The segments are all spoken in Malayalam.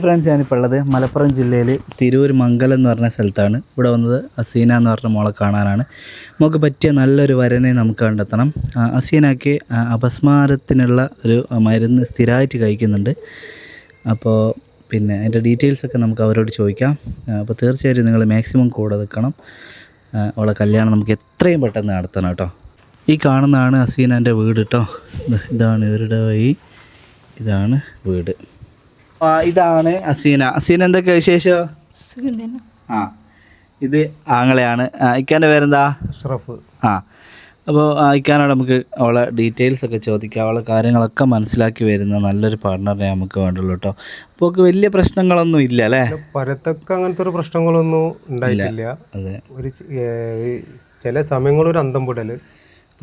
ഫ്രണ്ട്സ്, ഞാനിപ്പോൾ ഉള്ളത് മലപ്പുറം ജില്ലയിൽ തിരൂർ മംഗലം എന്ന് പറഞ്ഞ സ്ഥലത്താണ്. ഇവിടെ വന്നത് അസീന എന്ന് പറഞ്ഞ മോളെ കാണാനാണ്. നമുക്ക് പറ്റിയ നല്ലൊരു വരനെ നമുക്ക് കണ്ടെത്തണം. അസീനയ്ക്ക് അപസ്മാരത്തിനുള്ള ഒരു മരുന്ന് സ്ഥിരമായിട്ട് കഴിക്കുന്നുണ്ട്. അപ്പോൾ പിന്നെ അതിൻ്റെ ഡീറ്റെയിൽസൊക്കെ നമുക്ക് അവരോട് ചോദിക്കാം. അപ്പോൾ തീർച്ചയായിട്ടും നിങ്ങൾ മാക്സിമം കൂടെ നിൽക്കണം. അവളെ കല്യാണം നമുക്ക് എത്രയും പെട്ടെന്ന് നടത്തണം കേട്ടോ. ഈ കാണുന്നതാണ് അസീനൻ്റെ വീട് കേട്ടോ. ഇതാണ് ഇവരുടെ വഴി, ഇതാണ് വീട്. ഇതാണ് അസീന. അസീന എന്തൊക്കെ വിശേഷം? ഇത് ആങ്ങളെയാണ്. ഇക്കാൻ്റെ പേരെന്താ? അഷ്റഫ്. അപ്പോൾ ഇക്കാനോട് നമുക്ക് അവളെ ഡീറ്റെയിൽസ് ഒക്കെ ചോദിക്കാം. അവളെ കാര്യങ്ങളൊക്കെ മനസ്സിലാക്കി വരുന്ന നല്ലൊരു പാർട്ണറിനെ നമുക്ക് വേണ്ടുള്ളൂ കേട്ടോ. അപ്പോൾ വലിയ പ്രശ്നങ്ങളൊന്നും ഇല്ല അല്ലേ? പരത്തൊക്കെ അങ്ങനത്തെ ഒരു പ്രശ്നങ്ങളൊന്നും ഉണ്ടായിട്ടില്ല. അതെ, ഒരു ചില സമയങ്ങളിൽ ഒരു അന്തം വിടൽ.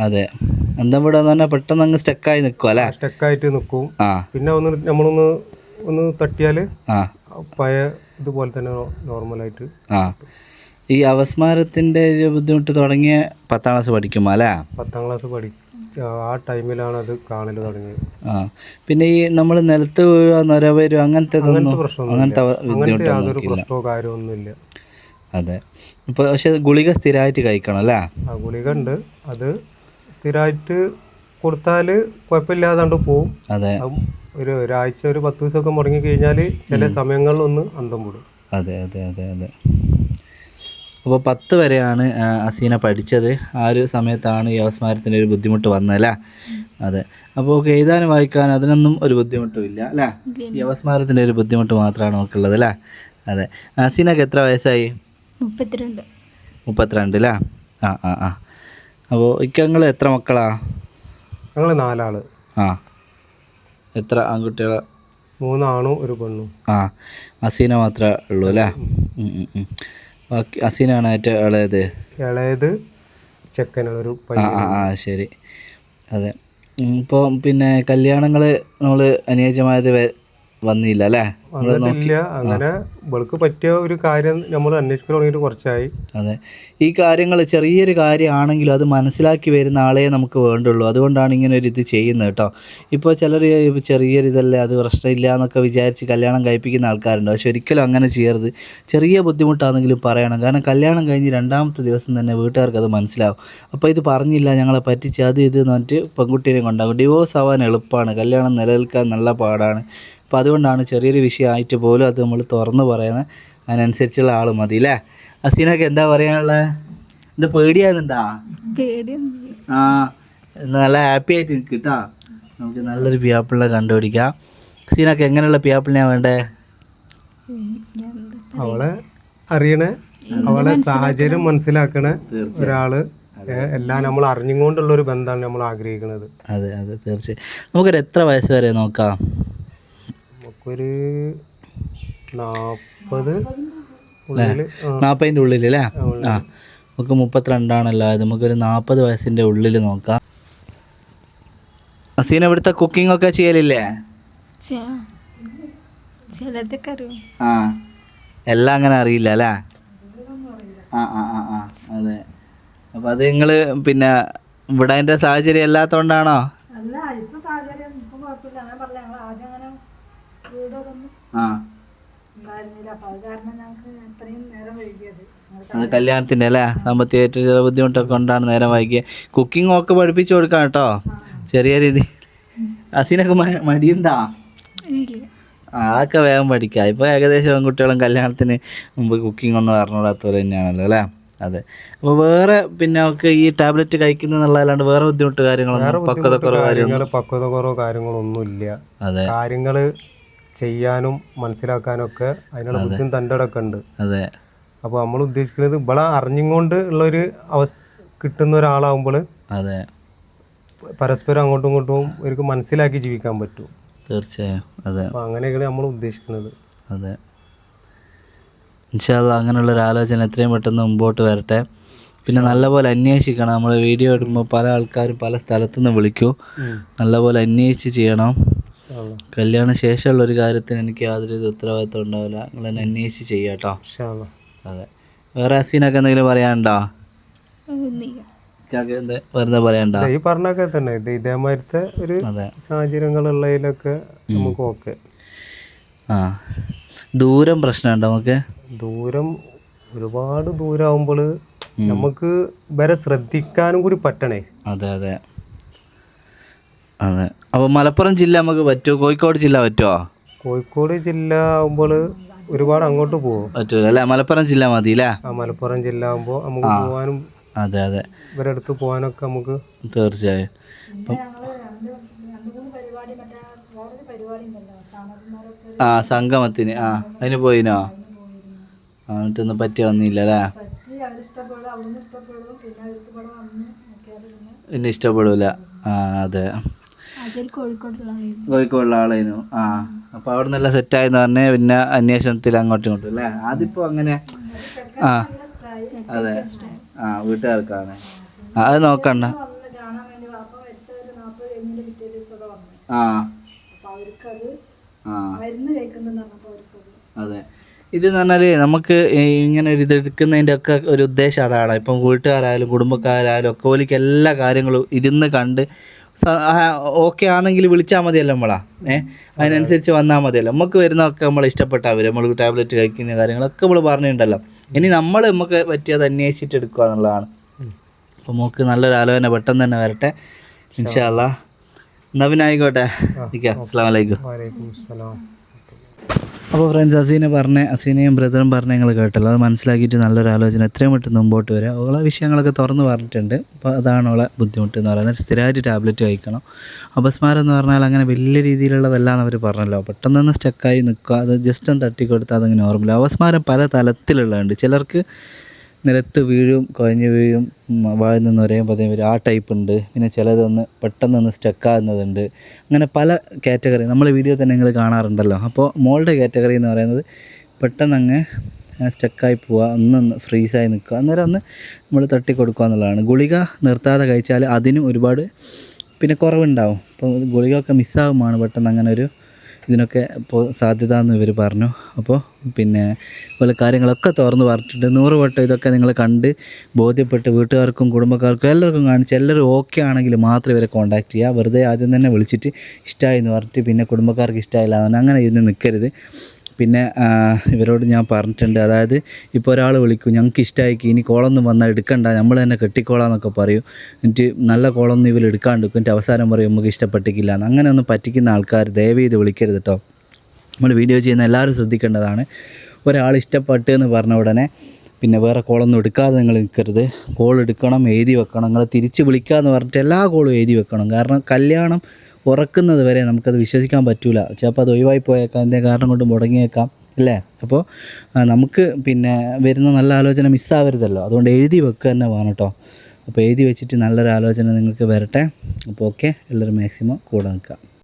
അതെ, അന്തം വിടാന്ന് പറഞ്ഞാൽ പെട്ടെന്ന് അങ്ങ് സ്റ്റക്കായി നിൽക്കും അല്ലേ? സ്റ്റക്കായിട്ട് നിൽക്കും. പിന്നെ ഒന്ന് തട്ടിയാൽ പഴയ ഇതുപോലെ തന്നെ നോർമലായിട്ട്. ഈ അപസ്മാരത്തിൻ്റെ ഒരു ബുദ്ധിമുട്ട് തുടങ്ങിയ 10ാം ക്ലാസ് പഠിക്കുമ്പോൾ അല്ലേ? 10ാം ക്ലാസ് ആ ടൈമിലാണ് അത് കാണൽ തുടങ്ങിയത്. പിന്നെ ഈ നമ്മൾ നിലത്ത് വീഴുക, നൊര വരിക, അങ്ങനത്തെ യാതൊരു പ്രശ്നമോ കാര്യമൊന്നുമില്ല. അതെ. ഇപ്പോൾ പക്ഷെ ഗുളിക സ്ഥിരമായിട്ട് കഴിക്കണം അല്ലേ? ഗുളിക ഉണ്ട്, അത് സ്ഥിരമായിട്ട് കൊടുത്താൽ കുഴപ്പമില്ലാതാണ്ട് പോവും. അതെ, ഒരാഴ്ച ഒരു 10 ദിവസമൊക്കെ മുടങ്ങി കഴിഞ്ഞാൽ ചില സമയങ്ങളിലൊന്ന് അന്തം വിടും. അതെ അതെ അതെ അതെ. അപ്പോൾ 10 വരെയാണ് അസീന പഠിച്ചത്. ആ ഒരു സമയത്താണ് ഈ അപസ്മാരത്തിൻ്റെ ഒരു ബുദ്ധിമുട്ട് വന്നതല്ലേ? അതെ. അപ്പോൾ എഴുതാനും വായിക്കാനും അതിനൊന്നും ഒരു ബുദ്ധിമുട്ടും ഇല്ല അല്ലേ? ഈ അപസ്മാരത്തിൻ്റെ ഒരു ബുദ്ധിമുട്ട് മാത്രമാണ് നമുക്കുള്ളത് അല്ലേ? അതെ. അസീനക്ക് എത്ര വയസ്സായി? 32 അല്ലേ? അപ്പോൾ ഇക്കങ്ങൾ എത്ര മക്കളാ? ഞങ്ങൾ 4 ആൾ. എത്ര ആൺകുട്ടികളാ? 3 ആണും 1 പെണ്ണും. അസീന മാത്രമേ ഉള്ളൂ അല്ലേ? ബാക്കി അസീനാണ് ഏറ്റവും ഇളയത് ചെക്കനാണ്, ഒരു പയ്യൻ. ശരി. അതെ. ഇപ്പോൾ പിന്നെ കല്യാണങ്ങൾ നമ്മൾ അനുയോജ്യമായത് വന്നില്ല അല്ലേ? അങ്ങനെ ഇവൾക്ക് പറ്റിയ ഒരു കാര്യം നമ്മൾ അന്വേഷിക്കാൻ തുടങ്ങിയിട്ട് കുറച്ചായി. അതെ. ഈ കാര്യങ്ങൾ ചെറിയൊരു കാര്യമാണെങ്കിലും അത് മനസ്സിലാക്കി വരുന്ന ആളെ നമുക്ക് വേണ്ടുള്ളൂ. അതുകൊണ്ടാണ് ഇങ്ങനെ ഒരു ഇത് ചെയ്യുന്നത് കേട്ടോ. ഇപ്പോൾ ചിലർ ചെറിയൊരു ഇതല്ലേ, അത് പ്രശ്നമില്ല എന്നൊക്കെ വിചാരിച്ച് കല്യാണം കഴിപ്പിക്കുന്ന ആൾക്കാരുണ്ട്. പക്ഷെ ഒരിക്കലും അങ്ങനെ ചെയ്യരുത്. ചെറിയ ബുദ്ധിമുട്ടാണെങ്കിലും പറയണം. കാരണം കല്യാണം കഴിഞ്ഞ് 2ാമത്തെ ദിവസം തന്നെ വീട്ടുകാർക്ക് അത് മനസ്സിലാവും. അപ്പോൾ ഇത് പറഞ്ഞില്ല, ഞങ്ങളെ പറ്റിച്ച് അത് ഇത് എന്ന് പറഞ്ഞിട്ട് പെൺകുട്ടീനെ കൊണ്ടാകും. ഡിവോഴ്സ് ആവാൻ എളുപ്പമാണ്, കല്യാണം നിലനിൽക്കാൻ നല്ല പാടാണ്. അപ്പോൾ അതുകൊണ്ടാണ് ചെറിയൊരു വിഷയമായിട്ട് പോലും അത് നമ്മൾ തുറന്ന് പറയുന്നത്. അതിനനുസരിച്ചുള്ള ആൾ മതി അല്ലേ? അസീനൊക്കെ എന്താ പറയാനുള്ളത്? ഇത് പേടിയാകുന്നുണ്ടാ? നല്ല ഹാപ്പി ആയിട്ട് നിൽക്കും കേട്ടോ. നമുക്ക് നല്ലൊരു പിയാപ്പിളിനെ കണ്ടുപിടിക്കാം. അസീനൊക്കെ എങ്ങനെയുള്ള പിയാപ്പിളിനെയാണ് വേണ്ടേ? അവളെ അറിയണേ, അവളെ സാഹചര്യം മനസ്സിലാക്കണേ ഒരാള്. എല്ലാം നമ്മൾ അറിഞ്ഞുകൊണ്ടുള്ളൊരു ബന്ധമാണ് നമ്മൾ ആഗ്രഹിക്കുന്നത്. അതെ അതെ, തീർച്ചയായും. നമുക്കൊരു എത്ര വയസ്സ് വരെ നോക്കാം? നമുക്കൊരു 40 ഉള്ളിൽ അല്ലേ? നമുക്ക് 32ആണല്ലോ, നമുക്കൊരു 40 വയസ്സിൻ്റെ ഉള്ളിൽ നോക്കാം. അസീന ഇവിടുത്തെ കുക്കിംഗ് ഒക്കെ ചെയ്യലില്ലേ? എല്ലാം അങ്ങനെ അറിയില്ല അല്ലേ? അതെ. അപ്പം അത് നിങ്ങൾ പിന്നെ ഇവിടെ അതിൻ്റെ സാഹചര്യം അല്ലാത്തതുകൊണ്ടാണോ? അത് കല്യാണത്തിൻ്റെ അല്ലേ? സാമ്പത്തികമായിട്ട് ചില ബുദ്ധിമുട്ടൊക്കെ കൊണ്ടാണ് നേരം വൈകിയത്. കുക്കിംഗ് ഒക്കെ പഠിപ്പിച്ചു കൊടുക്കാം കേട്ടോ, ചെറിയ രീതി. അസീനൊക്കെ മടിയുണ്ടാ? അതൊക്കെ വേഗം പഠിക്കാം. ഇപ്പോൾ ഏകദേശം പെൺകുട്ടികളും കല്യാണത്തിന് മുമ്പ് കുക്കിംഗ് ഒന്നും അറിഞ്ഞൂടാത്തവർ തന്നെയാണല്ലോ അല്ലേ? അതെ. അപ്പോൾ വേറെ പിന്നെ ഒക്കെ ഈ ടാബ്ലറ്റ് കഴിക്കുന്നതല്ലാണ്ട് വേറെ ബുദ്ധിമുട്ട് കാര്യങ്ങളൊന്നും പക്വതക്കുറവോ കാര്യങ്ങളൊന്നുമില്ല. അതെ. കാര്യങ്ങൾ ചെയ്യാനും മനസ്സിലാക്കാനും ഒക്കെ അതിനുള്ള ബുദ്ധിയും തൻ്റെ ഇടമൊക്കെ ഉണ്ട്. അതെ. അപ്പോൾ നമ്മൾ ഉദ്ദേശിക്കുന്നത് ഇവിടെ അറിഞ്ഞുകൊണ്ട് ഉള്ളൊരു കിട്ടുന്ന ഒരാളാകുമ്പോൾ അതെ പരസ്പരം അങ്ങോട്ടും ഇങ്ങോട്ടും ഇവർക്ക് മനസ്സിലാക്കി ജീവിക്കാൻ പറ്റും. തീർച്ചയായും. അതെ. അപ്പോൾ അങ്ങനെയൊക്കെയാണ് നമ്മൾ ഉദ്ദേശിക്കുന്നത്. അതെ. ഇൻഷാ അല്ലാഹ് അങ്ങനെയുള്ളൊരു ആലോചന എത്രയും പെട്ടെന്ന് മുമ്പോട്ട് വരട്ടെ. പിന്നെ നല്ലപോലെ അന്വേഷിക്കണം. നമ്മൾ വീഡിയോ ഇടുമ്പോൾ പല ആൾക്കാരും പല സ്ഥലത്തുനിന്ന് വിളിക്കും. നല്ലപോലെ അന്വേഷിച്ച് ചെയ്യണം. കല്യാണ ശേഷമുള്ളൊരു കാര്യത്തിന് എനിക്ക് യാതൊരു ഉത്തരവാദിത്വം ഉണ്ടാവില്ല. നിങ്ങൾ തന്നെ അന്വേഷിച്ച് ചെയ്യാം കേട്ടോ. അതെ. വേറെ അസീനൊക്കെ എന്തെങ്കിലും പറയാനുണ്ടോ? വെറുതെ പറയണ്ട. ഈ പറഞ്ഞൊക്കെ തന്നെ ഇതേമാതിരത്തെ ഒരു സാഹചര്യങ്ങളുള്ളതിലൊക്കെ നമുക്ക് ഓക്കെ. ദൂരം പ്രശ്നമുണ്ടോ നമുക്ക്? ദൂരം ഒരുപാട് ദൂരമാകുമ്പോൾ നമുക്ക് വരെ ശ്രദ്ധിക്കാനും കൂടി പറ്റണേ. അതെ അതെ അതെ. അപ്പോൾ മലപ്പുറം ജില്ല നമുക്ക് പറ്റുമോ? കോഴിക്കോട് ജില്ല പറ്റുമോ? കോഴിക്കോട് ജില്ല ആകുമ്പോൾ ഒരുപാട് അങ്ങോട്ട് പോകും. പറ്റൂല അല്ലേ? മലപ്പുറം ജില്ല മതി അല്ലേ? മലപ്പുറം ജില്ല ആകുമ്പോൾ നമുക്ക് പോകാനും അതെ അതെ ഇവരെ അടുത്ത് പോകാനൊക്കെ നമുക്ക് തീർച്ചയായും. സംഗമത്തിന് അതിന് പോയിനോ? എന്നിട്ടൊന്നും പറ്റി വന്നില്ല അല്ലേ? പിന്നെ ഇഷ്ടപ്പെടൂല. അതെ, കോഴിക്കോടുള്ള ആളേനു. അപ്പോൾ അവിടെ നിന്നെല്ലാം സെറ്റായെന്ന് പറഞ്ഞ് പിന്നെ അന്വേഷണത്തിൽ അങ്ങോട്ടും ഇങ്ങോട്ടും അല്ലേ? അതിപ്പോൾ അങ്ങനെ അതെ വീട്ടുകാർക്കാണ് അത് നോക്കണ്ട. അതെ, ഇതെന്ന് പറഞ്ഞാൽ നമുക്ക് ഇങ്ങനെ ഒരു ഇത് എടുക്കുന്നതിൻ്റെ ഒക്കെ ഒരു ഉദ്ദേശം അതാണ്. ഇപ്പം വീട്ടുകാരായാലും കുടുംബക്കാരായാലും ഒക്കെ ഓലിക്ക് എല്ലാ കാര്യങ്ങളും ഇരുന്ന് കണ്ട് ഓക്കെ ആണെങ്കിൽ വിളിച്ചാൽ മതിയല്ലോ നമ്മളാ. അതിനനുസരിച്ച് വന്നാൽ മതിയല്ലോ. നമുക്ക് വരുന്നതൊക്കെ നമ്മൾ ഇഷ്ടപ്പെട്ടാൽ വരും. നമ്മൾ ടാബ്ലറ്റ് കഴിക്കുന്ന കാര്യങ്ങളൊക്കെ നമ്മൾ പറഞ്ഞിട്ടുണ്ടല്ലോ. ഇനി നമുക്ക് പറ്റിയത് അന്വേഷിച്ചിട്ട് എടുക്കുക എന്നുള്ളതാണ്. അപ്പോൾ നമുക്ക് നല്ലൊരു ആലോചന പെട്ടെന്ന് തന്നെ വരട്ടെ ഇൻഷാ അല്ലാ. എന്നാൽ പിന്നെ ആയിക്കോട്ടെ. അസ്സലാമു അലൈക്കും. അപ്പോൾ ഫ്രണ്ട്സ്, അസീനയും ബ്രദറും പറഞ്ഞ നിങ്ങൾ കേട്ടല്ലോ. അത് മനസ്സിലാക്കിയിട്ട് നല്ലൊരു ആലോചന എത്രയും പെട്ടെന്ന് മുമ്പോട്ട് വരിക. ഉള്ള വിഷയങ്ങളൊക്കെ തുറന്ന് പറഞ്ഞിട്ടുണ്ട്. അപ്പോൾ അതാണ് ഉള്ള ബുദ്ധിമുട്ട് എന്ന് പറയുന്നത്. സ്ഥിരമായിട്ട് ടാബ്ലറ്റ് കഴിക്കണം. അപസ്മാരം എന്ന് പറഞ്ഞാൽ അങ്ങനെ വലിയ രീതിയിലുള്ളതല്ല എന്ന് അവർ പറഞ്ഞല്ലോ. പെട്ടെന്ന് സ്റ്റക്കായി നിൽക്കുക, അത് ജസ്റ്റ് ഒന്ന് തട്ടിക്കൊടുത്താൽ അതങ്ങനെ നോർമൽ. അപസ്മാരം പല തലത്തിലുള്ളതുണ്ട്. ചിലർക്ക് നിലത്ത് വീഴും, കുഴഞ്ഞ് വീഴും, വായിൽ നിന്ന് ഒരേ പതയും വരും, ആ ടൈപ്പ് ഉണ്ട്. പിന്നെ ചിലതൊന്ന് പെട്ടെന്നൊന്ന് സ്റ്റക്കാകുന്നതുണ്ട്. അങ്ങനെ പല കാറ്റഗറി നമ്മൾ വീഡിയോ തന്നെ നിങ്ങൾ കാണാറുണ്ടല്ലോ. അപ്പോൾ മോളുടെ കാറ്റഗറി എന്ന് പറയുന്നത് പെട്ടെന്ന് അങ്ങ് സ്റ്റക്കായി പോവുക, ഒന്ന് ഫ്രീസായി നിൽക്കുക, അന്നേരം ഒന്ന് നമ്മൾ തട്ടിക്കൊടുക്കുക എന്നുള്ളതാണ്. ഗുളിക നിർത്താതെ കഴിച്ചാൽ അതിനും ഒരുപാട് പിന്നെ കുറവുണ്ടാവും. അപ്പോൾ ഗുളികയൊക്കെ മിസ്സാകുമ്പോൾ പെട്ടെന്ന് അങ്ങനെ ഒരു ഇതിനൊക്കെ ഇപ്പോൾ സാധ്യത എന്ന് ഇവർ പറഞ്ഞു. അപ്പോൾ പിന്നെ പല കാര്യങ്ങളൊക്കെ തുറന്ന് പറഞ്ഞിട്ടുണ്ട്. 100 വട്ടം ഇതൊക്കെ നിങ്ങൾ കണ്ട് ബോധ്യപ്പെട്ട് വീട്ടുകാർക്കും കുടുംബക്കാർക്കും എല്ലാവർക്കും കാണിച്ച് എല്ലാവരും ഓക്കെ ആണെങ്കിൽ മാത്രം ഇവരെ കോൺടാക്ട് ചെയ്യുക. വെറുതെ ആദ്യം തന്നെ വിളിച്ചിട്ട് ഇഷ്ടമായി എന്ന് പറഞ്ഞിട്ട് പിന്നെ കുടുംബക്കാർക്ക് ഇഷ്ടമായില്ല അങ്ങനെ ഇതിന് നിൽക്കരുത്. പിന്നെ ഇവരോട് ഞാൻ പറഞ്ഞിട്ടുണ്ട്, അതായത് ഇപ്പോൾ ഒരാൾ വിളിക്കും ഞങ്ങൾക്ക് ഇഷ്ടമായിക്ക് ഇനി കോളൊന്നും വന്നാൽ എടുക്കണ്ട, നമ്മൾ തന്നെ കെട്ടിക്കോളാന്നൊക്കെ പറയും. എന്നിട്ട് നല്ല കോളൊന്നും ഇവർ എടുക്കാണ്ടിരിക്കും. എന്നിട്ട് അവസാനം പറയും നമുക്ക് ഇഷ്ടപ്പെട്ടിക്കില്ല. അങ്ങനെ ഒന്നും പറ്റിക്കുന്ന ആൾക്കാർ ദയവ് ചെയ്ത് വിളിക്കരുത് കേട്ടോ. നമ്മൾ വീഡിയോ ചെയ്യുന്ന എല്ലാവരും ശ്രദ്ധിക്കേണ്ടതാണ്. ഒരാൾ ഇഷ്ടപ്പെട്ട് എന്ന് പറഞ്ഞ ഉടനെ പിന്നെ വേറെ കോളൊന്നും എടുക്കാതെ നിങ്ങൾ നിൽക്കരുത്. കോൾ എടുക്കണം, എഴുതി വെക്കണം. നിങ്ങൾ തിരിച്ച് വിളിക്കാമെന്ന് പറഞ്ഞിട്ട് എല്ലാ കോളും എഴുതി വെക്കണം. കാരണം കല്യാണം ഉറക്കുന്നത് വരെ നമുക്കത് വിശ്വസിക്കാൻ പറ്റില്ല. ചിലപ്പോൾ അത് ഒഴിവായി പോയേക്കാം, എന്തെങ്കിലും കാരണം കൊണ്ട് മുടങ്ങിയേക്കാം അല്ലേ? അപ്പോൾ നമുക്ക് പിന്നെ വരുന്ന നല്ല ആലോചന മിസ്സാവരുതല്ലോ. അതുകൊണ്ട് എഴുതി വെക്കുക തന്നെ വേണം കേട്ടോ. അപ്പോൾ എഴുതി വെച്ചിട്ട് നല്ലൊരു ആലോചന നിങ്ങൾക്ക് വരട്ടെ. അപ്പോൾ ഓക്കെ, എല്ലാവരും മാക്സിമം കൂടെ നിൽക്കുക.